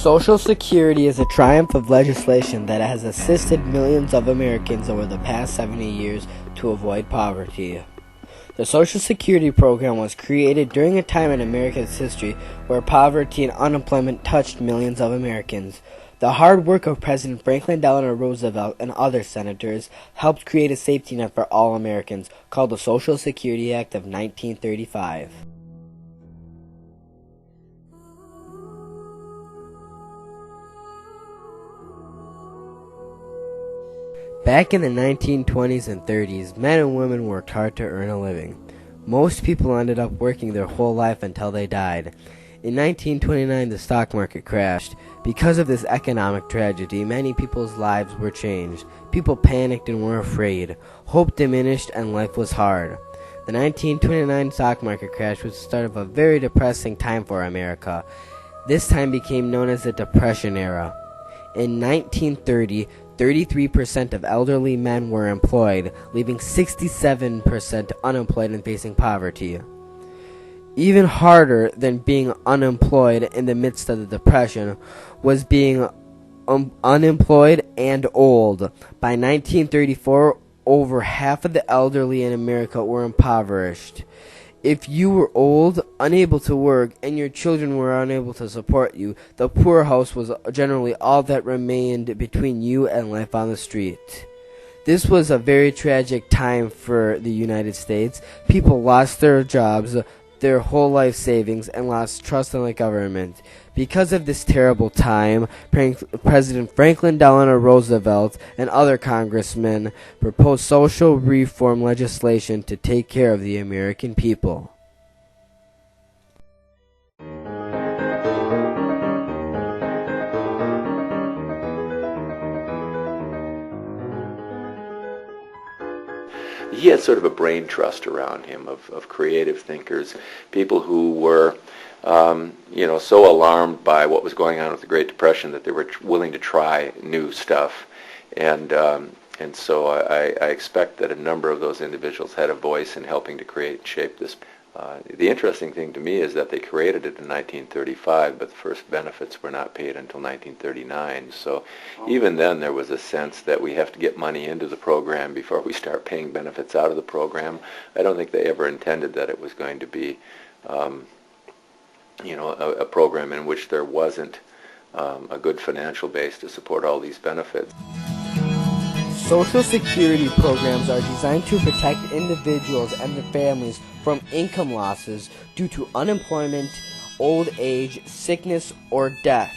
Social Security is a triumph of legislation that has assisted millions of Americans over the past 70 years to avoid poverty. The Social Security program was created during a time in America's history where poverty and unemployment touched millions of Americans. The hard work of President Franklin Delano Roosevelt and other senators helped create a safety net for all Americans called the Social Security Act of 1935. Back in the 1920s and 30s, men and women worked hard to earn a living. Most people ended up working their whole life until they died. In 1929, the stock market crashed. Because of this economic tragedy, many people's lives were changed. People panicked and were afraid. Hope diminished and life was hard. The 1929 stock market crash was the start of a very depressing time for America. This time became known as the Depression era. In 1930, 33% of elderly men were employed, leaving 67% unemployed and facing poverty. Even harder than being unemployed in the midst of the Depression was being unemployed and old. By 1934, over half of the elderly in America were impoverished. If you were old, unable to work, and your children were unable to support you, the poorhouse was generally all that remained between you and life on the street. This was a very tragic time for the United States. People lost their jobs, their whole life savings, and lost trust in the government. Because of this terrible time, President Franklin Delano Roosevelt and other congressmen proposed social reform legislation to take care of the American people. He had sort of a brain trust around him of creative thinkers, people who were, so alarmed by what was going on with the Great Depression that they were willing to try new stuff. And so I expect that a number of those individuals had a voice in helping to create and shape this. The interesting thing to me is that they created it in 1935, but the first benefits were not paid until 1939. So even then there was a sense that we have to get money into the program before we start paying benefits out of the program. I don't think they ever intended that it was going to be, a program in which there wasn't a good financial base to support all these benefits. Social Security programs are designed to protect individuals and their families from income losses due to unemployment, old age, sickness, or death,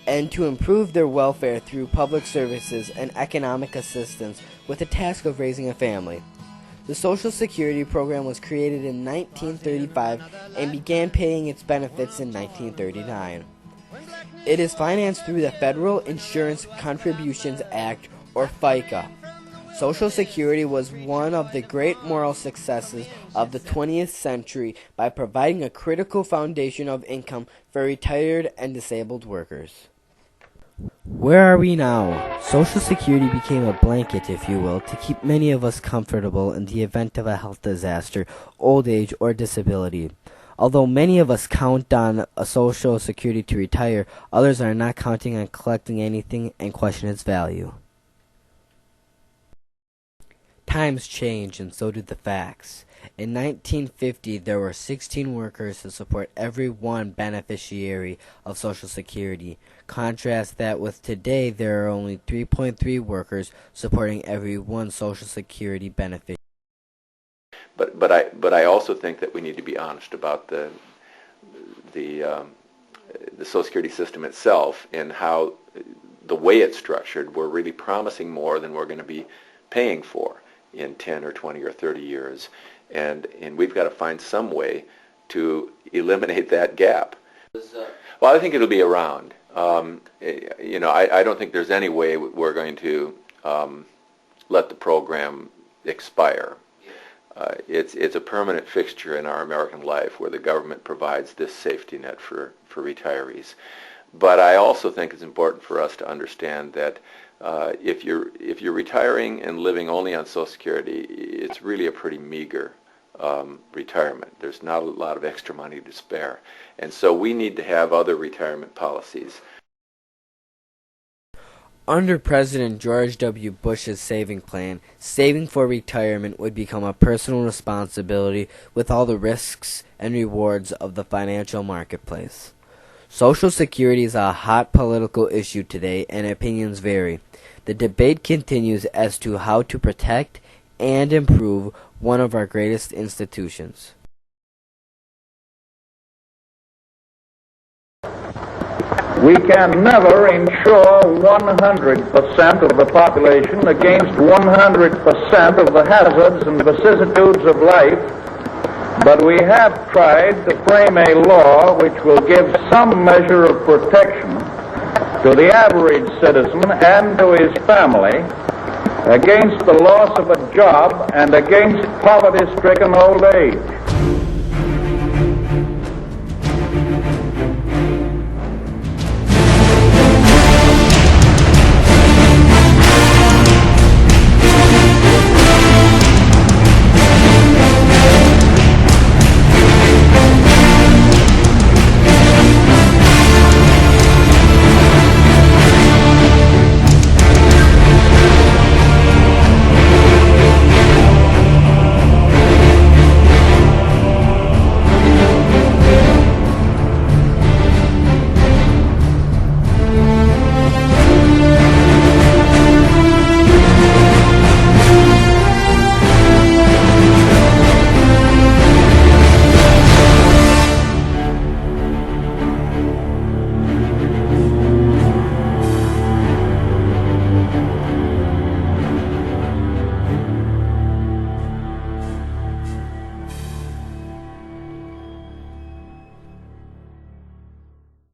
and to improve their welfare through public services and economic assistance with the task of raising a family. The Social Security program was created in 1935 and began paying its benefits in 1939. It is financed through the Federal Insurance Contributions Act, or FICA. Social Security was one of the great moral successes of the 20th century by providing a critical foundation of income for retired and disabled workers. Where are we now? Social Security became a blanket, if you will, to keep many of us comfortable in the event of a health disaster, old age, or disability. Although many of us count on a Social Security to retire, others are not counting on collecting anything and question its value. Times change, and so did the facts. In 1950, there were 16 workers to support every one beneficiary of Social Security. Contrast that with today, there are only 3.3 workers supporting every one Social Security beneficiary. But I also think that we need to be honest about the Social Security system itself and how the way it's structured. We're really promising more than we're going to be paying for in 10 or 20 or 30 years, and we've got to find some way to eliminate that gap. Well, I think it'll be around. I don't think there's any way we're going to let the program expire. It's a permanent fixture in our American life where the government provides this safety net for retirees. But I also think it's important for us to understand that if you're retiring and living only on Social Security, it's really a pretty meager retirement. There's not a lot of extra money to spare. And so we need to have other retirement policies. Under President George W. Bush's saving plan, saving for retirement would become a personal responsibility with all the risks and rewards of the financial marketplace. Social Security is a hot political issue today, and opinions vary. The debate continues as to how to protect and improve one of our greatest institutions. We can never insure 100% of the population against 100% of the hazards and vicissitudes of life, but we have tried to frame a law which will give some measure of protection to the average citizen and to his family against the loss of a job and against poverty-stricken old age.